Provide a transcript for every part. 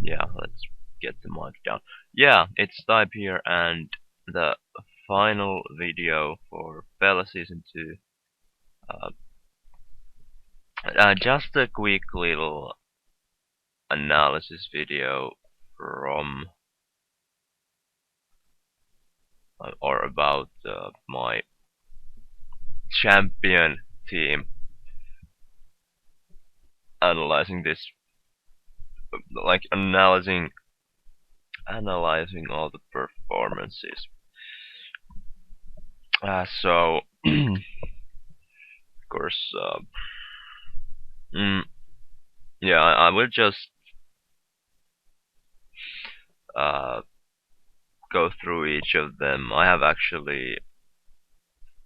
Yeah, let's get the mic down. Yeah, it's Type here, and the final video for Fella Season 2. Uh, just a quick little analysis video from or about my champion team, analyzing this, like analyzing all the performances. So, of course, mm, yeah, I will just uh, go through each of them. I have actually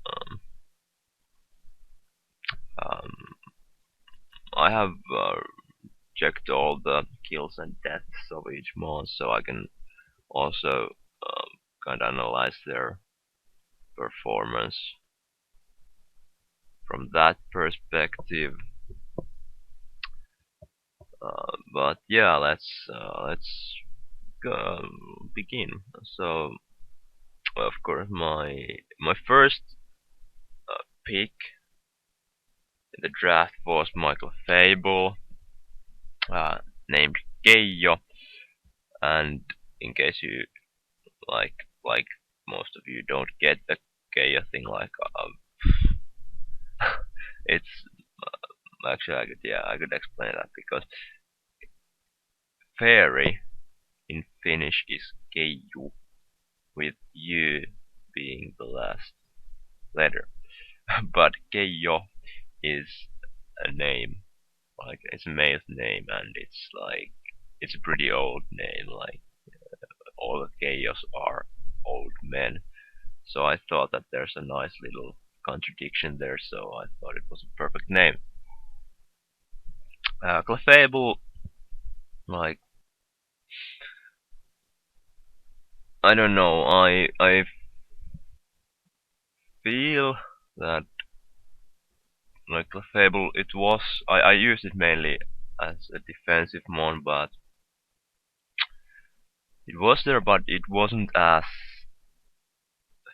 um, um, I have checked all the kills and deaths of each mon, so I can also kind of analyze their performance from that perspective. But yeah, let's begin. So, of course, my first pick in the draft was Michael Fable, uh, named Keijo, and in case you like like most of you don't get the Keijo thing, like it's actually I could explain that because fairy in Finnish is Keiju, with U being the last letter. But Keijo is a name, like it's a male name, and it's a pretty old name. Like all the Keijos are old men, so I thought that there's a nice little contradiction there. So I thought it was a perfect name. Clefable, like I don't know, I feel that like Clefable, I used it mainly as a defensive mon, but it was there, but it wasn't as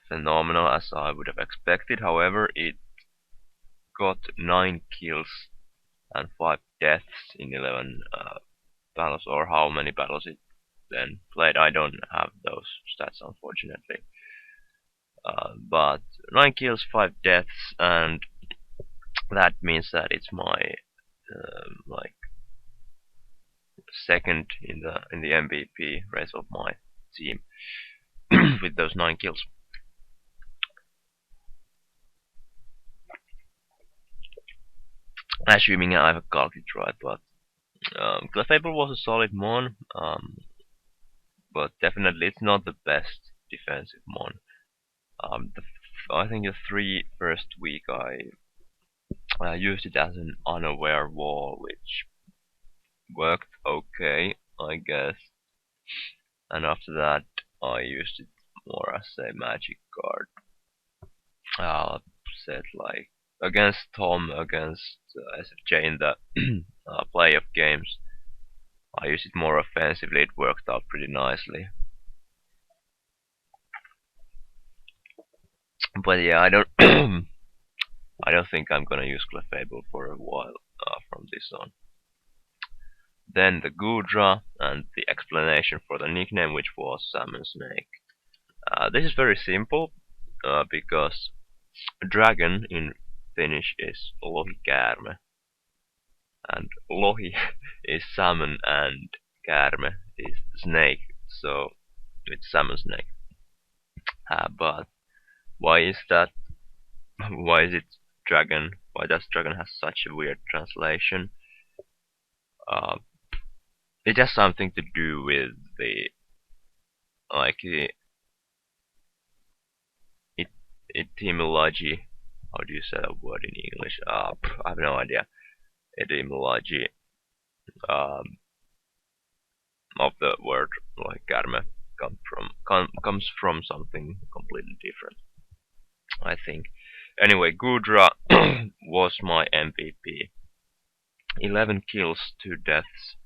phenomenal as I would have expected. However, it got 9 kills and 5 deaths in 11 battles, or how many battles it then played. I don't have those stats, unfortunately. But 9 kills, 5 deaths, and that means that it's my like second in the MVP race of my team with those 9 kills. Assuming I have calculated right, but Clefable was a solid mon, but definitely it's not the best defensive mon. I think the first week I used it as an unaware wall, which worked okay, I guess. And after that, I used it more as a magic card. Said like against Tom, against SFJ in the playoff games. I used it more offensively. It worked out pretty nicely. But yeah, I don't I don't think I'm gonna use Clefable for a while from this on. Then the Gudra and the explanation for the nickname, which was Salmon Snake. This is very simple because dragon in Finnish is lohikäärme, and lohi is salmon and käärme is snake, so it's salmon snake. But why is that? Why is it dragon? Why does dragon have such a weird translation? Uh, it has something to do with the like the etymology. How do you say that word in English? I have no idea. Etymology of the word like karma comes from something completely different, I think. Anyway, Gudra was my MVP. 11 kills, 2 deaths.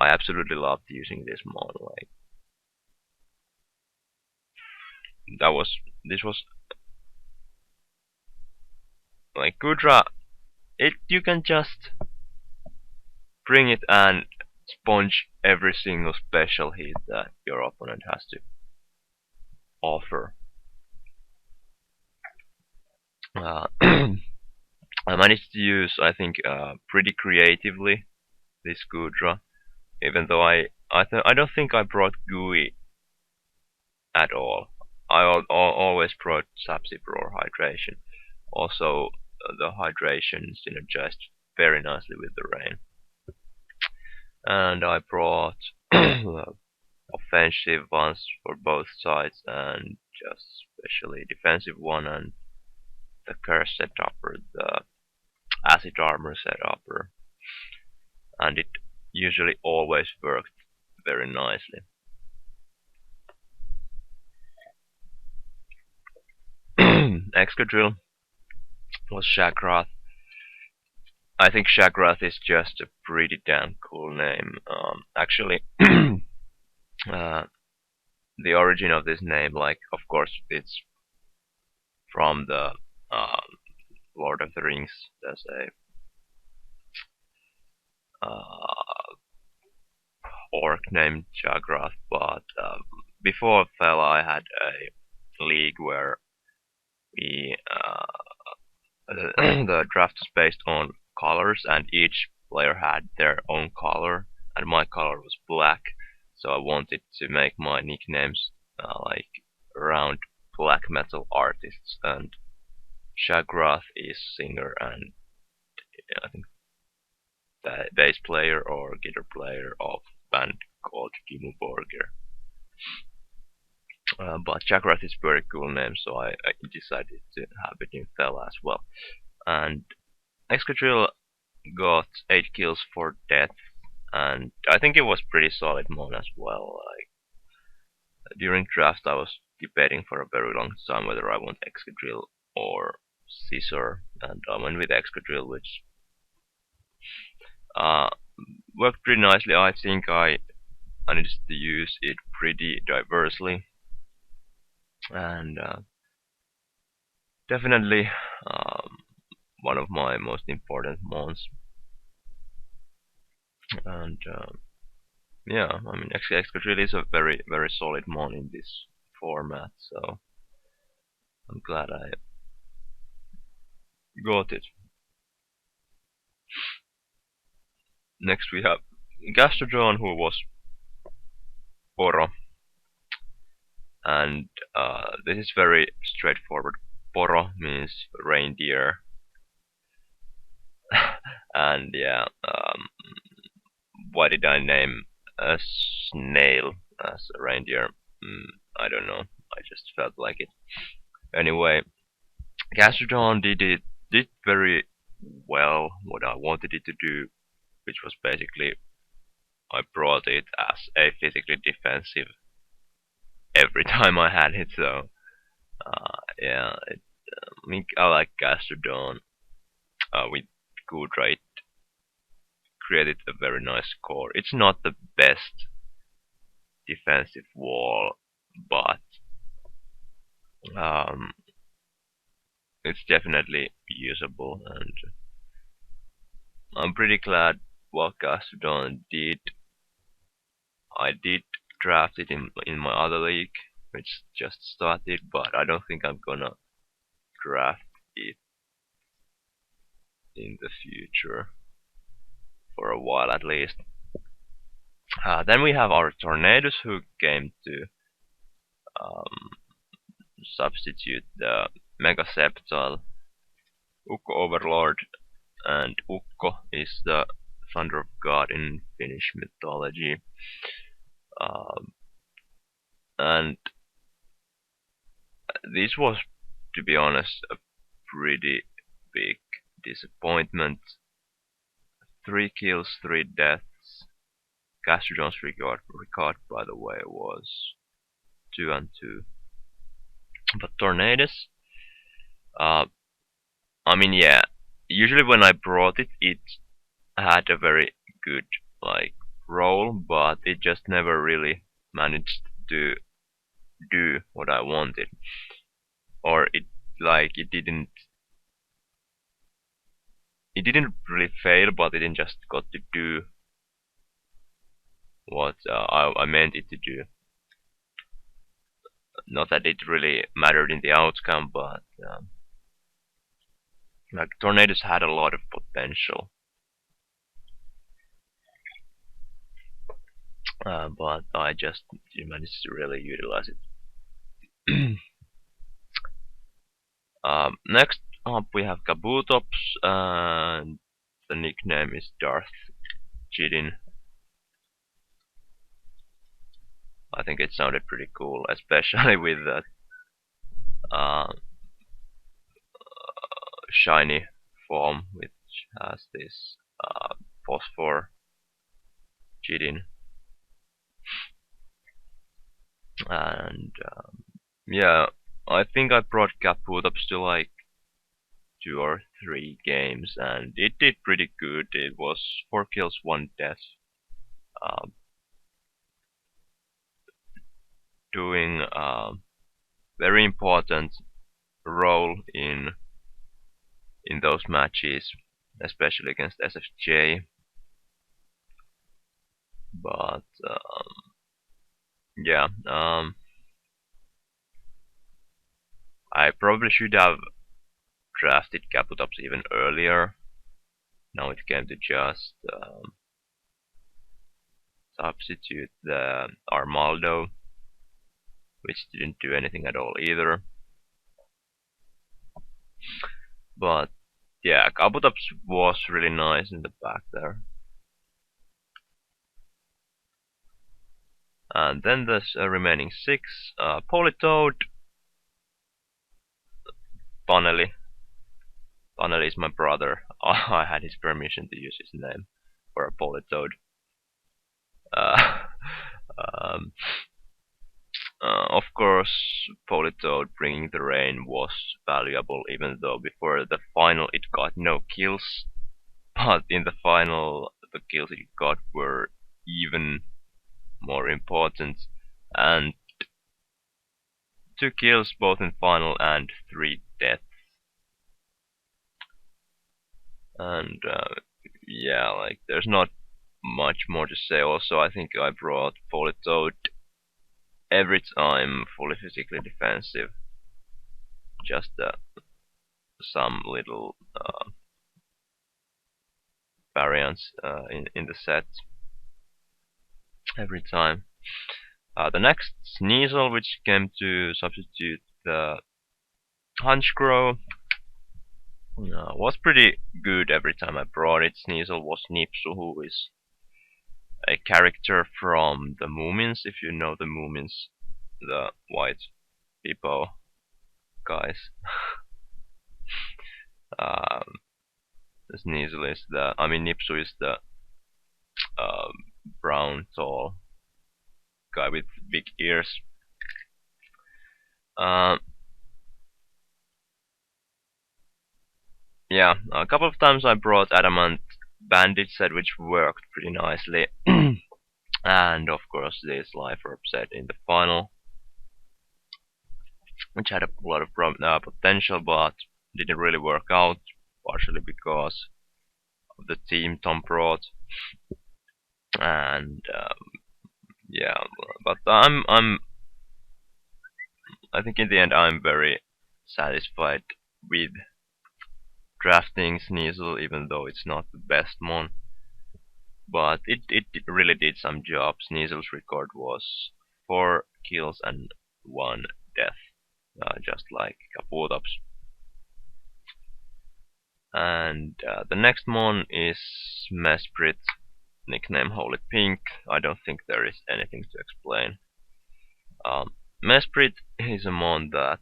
I absolutely loved using this mod. Like that was this was like Gudra. It you can just bring it and sponge every single special hit that your opponent has to offer. I managed to use, I think, pretty creatively this Gudra, even though I don't think I brought GUI at all. Always brought Subzipper or Hydration. Also, the Hydration synergized very nicely with the Rain. And I brought offensive ones for both sides and just especially defensive one and the curse setup or the acid armor setup, and it usually always worked very nicely. Excadrill was Shagrath. I think Shagrath is just a pretty damn cool name. Actually, the origin of this name, like, of course, it's from the Lord of the Rings. There's a orc named Shagrath, but before Fell, I had a league where we the draft is based on colors, and each player had their own color, and my color was black, so I wanted to make my nicknames like around black metal artists, and Shagrath is singer and I think the bass player or guitar player of a band called Dimmu Borgir. But Shagrath is a very cool name, so I decided to have it in Fell as well. And Excadrill got 8 kills for death, and I think it was pretty solid mon as well. Like during draft, I was debating for a very long time whether I want Excadrill or Scizor, and I went with Excadrill, which worked pretty nicely. I think I managed to use it pretty diversely, and definitely one of my most important mons. And yeah, I mean, Excadrill is a very solid mon in this format, so I'm glad I got it. Next we have Gastrodon, who was Poro, and this is very straightforward. Poro means reindeer, and yeah, why did I name a snail as a reindeer? I don't know. I just felt like it. Anyway, Gastrodon did very well what I wanted it to do, which was basically I brought it as a physically defensive every time I had it. So yeah, I like Gastrodon with Gudra. It created a very nice core. It's not the best defensive wall, but it's definitely usable, and I'm pretty glad what Gastrodon did. I did draft it in my other league, which just started, but I don't think I'm gonna draft it in the future for a while at least. Then we have our Tornadus, who came to substitute the Mega Sceptile Ukko Overlord, and Ukko is the Thunder of God in Finnish mythology. And this was, to be honest, a pretty big disappointment. 3 kills, 3 deaths. Gastrodon's record, by the way, was 2 and 2. But Tornadus, I mean, yeah, usually when I brought it, it had a very good like role, but it just never really managed to do what I wanted, or it didn't really fail, but it didn't just got to do what I meant it to do. Not that it really mattered in the outcome, but like Tornadoes had a lot of potential, but I just didn't manage to really utilize it. Next up we have Kabutops, and the nickname is Darth Chidin. I think it sounded pretty cool, especially with that shiny form, which has this phosphor Chidin. And yeah, I think I brought Kabutops to like 2 or 3 games, and it did pretty good. It was 4 kills, 1 death, doing very important role in those matches, especially against SFJ. But yeah, I probably should have drafted Kabutops even earlier. Now it came to just substitute the Armaldo, which didn't do anything at all either. But yeah, Kabutops was really nice in the back there. And then there's remaining 6. Politoed, Panelli. Panelli is my brother. I had his permission to use his name for a Politoed. Um, of course, Politoed bringing the rain was valuable, even though before the final it got no kills. But in the final, the kills it got were even more important, and 2 kills both in final and 3 deaths. And yeah, like there's not much more to say. Also, I think I brought Politoed every time fully physically defensive. Just some little variants in the set every time. The next Sneasel, which came to substitute the Honchkrow, was pretty good every time I brought it. Sneasel was Nipsu, who is a character from the Moomins, if you know the Moomins, the white people guys. Sneasel is Nipsu is the brown, tall guy with big ears. Yeah, a couple of times I brought Adamant Bandit set, which worked pretty nicely. And of course this Life Orb set in the final, which had a lot of potential, but didn't really work out, partially because of the team Tom brought. And yeah, but I think in the end I'm very satisfied with drafting Sneasel, even though it's not the best mon. But it really did some job. Sneasel's record was 4 kills and 1 death, just like Kabutops. And the next mon is Mesprit, nickname Holy Pink. I don't think there is anything to explain. Mesprit is a mon that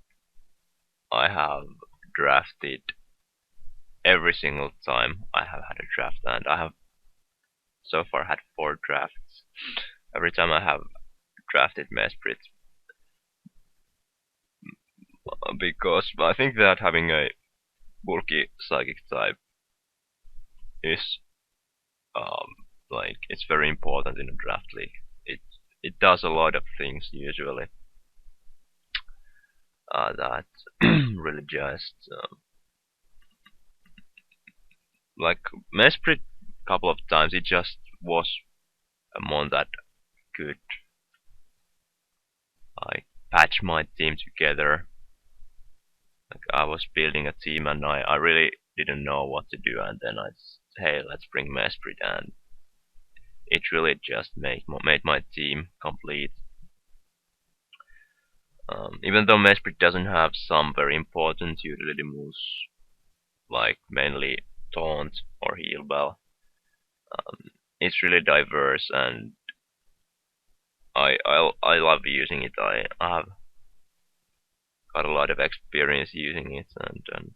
I have drafted every single time I have had a draft, and I have so far had 4 drafts. Every time I have drafted Mesprit, because I think that having a bulky psychic type is like it's very important in a draft league. It it does a lot of things usually that really just like Mesprit couple of times it just was a mon that could like patch my team together. Like I was building a team and I really didn't know what to do, and then I hey, let's bring Mesprit, and it really just made my team complete. Even though Mesprit doesn't have some very important utility moves like mainly taunt or heal bell, it's really diverse, and I love using it. I have got a lot of experience using it, and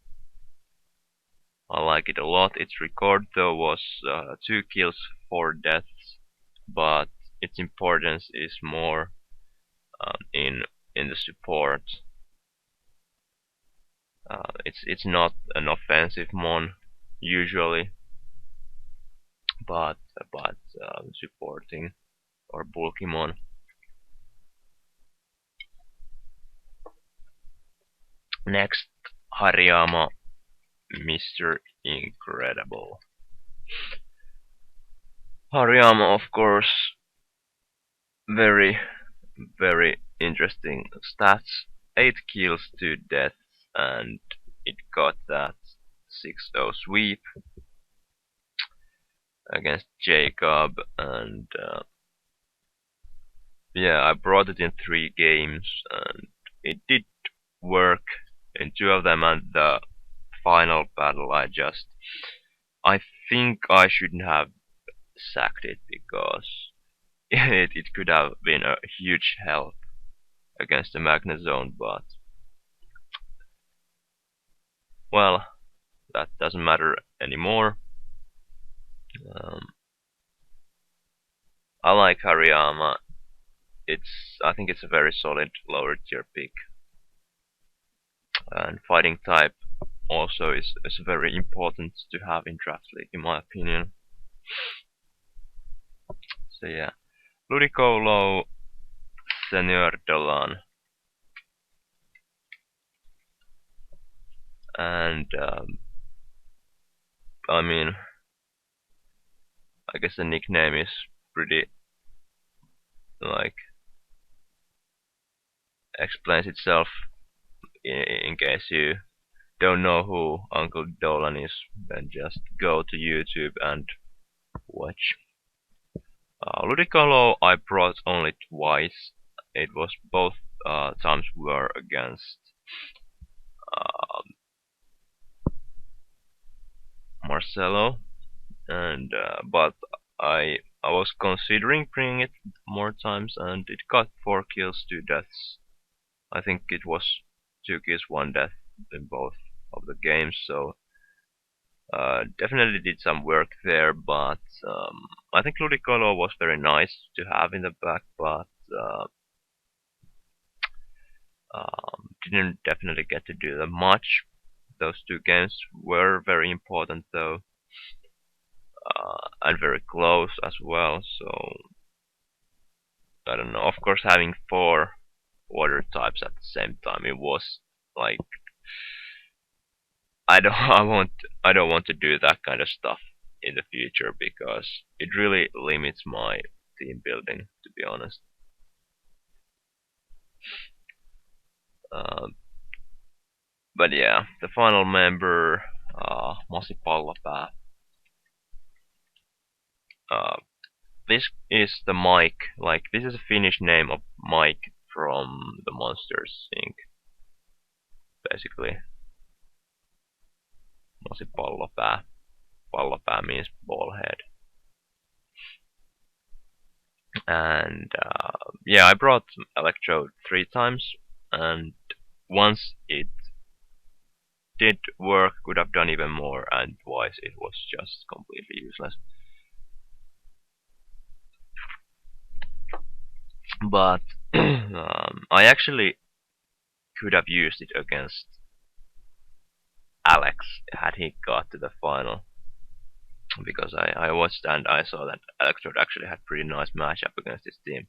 I like it a lot. Its record though was 2 kills, 4 deaths, but its importance is more in the support. It's not an offensive mon usually, but supporting or bulky mon. Next, Hariyama, Mr. Incredible. Hariyama, of course, very very interesting stats. 8 kills, 2 deaths, and it got that 6-0 sweep against Jacob, and yeah, I brought it in 3 games, and it did work in 2 of them, and the final battle I think I shouldn't have sacked it because it could have been a huge help against the Magnezone, but well, that doesn't matter anymore. Um, I like Hariyama. I think it's a very solid lower tier pick, and fighting type also is very important to have in draft league, in my opinion. So yeah, Ludicolo, Senior Dolan, and I mean, I guess the nickname is pretty like explains itself. In case you don't know who Uncle Dolan is, then just go to YouTube and watch. Ludicolo I brought only twice. It was both times were against uh, Marcelo, and but I was considering bringing it more times, and it got 4 kills, 2 deaths. I think it was 2 kills, 1 death in both of the games, so definitely did some work there. But I think Ludicolo was very nice to have in the back, but didn't definitely get to do that much. Those 2 games were very important though, and very close as well. So I don't know. Of course, having 4 water types at the same time, it was like I don't I don't want to do that kind of stuff in the future because it really limits my team building, to be honest. Uh, but yeah, the final member, Masipallapää. This is the Mike, like this is a Finnish name of Mike from the Monsters Inc. Basically, Masipallopää. Pallopää means ball head. And yeah, I brought Electro 3 times, and once it did work, could have done even more, and twice it was just completely useless. But I actually could have used it against Alex had he got to the final. because I watched and I saw that Electrode actually had pretty nice matchup against this team.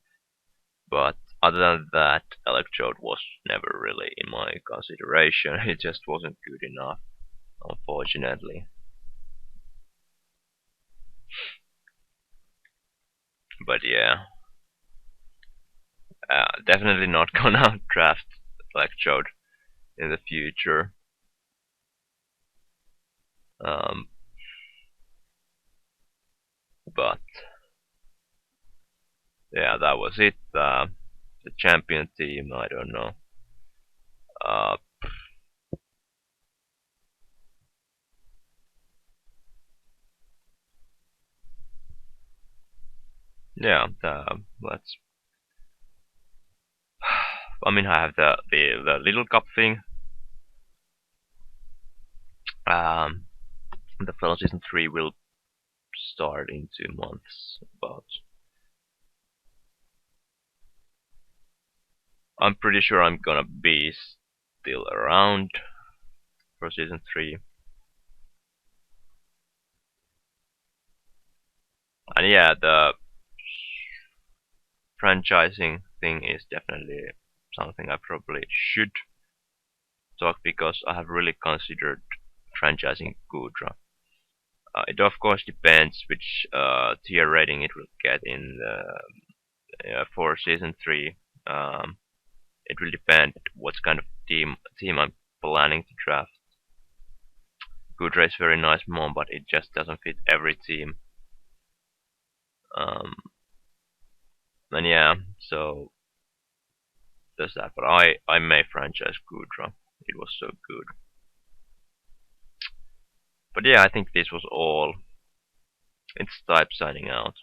But other than that, Electrode was never really in my consideration. It just wasn't good enough, unfortunately. But yeah, definitely not gonna draft Electrode in the future. Um, but yeah, that was it. The champion team, I don't know. Uh, yeah, let's. I mean, I have the little cup thing. Um, the Fellow Season 3 will start in 2 months. About. I'm pretty sure I'm gonna be still around for Season 3. And yeah, the franchising thing is definitely something I probably should talk because I have really considered franchising Gudra. It of course depends which tier rating it will get in the for season 3. Um, it will depend what kind of team I'm planning to draft. Gudra is very nice mom, but it just doesn't fit every team. Um, and yeah, so there's that. But I may franchise Gudra. It was so good. But yeah, I think this was all. It's Type signing out.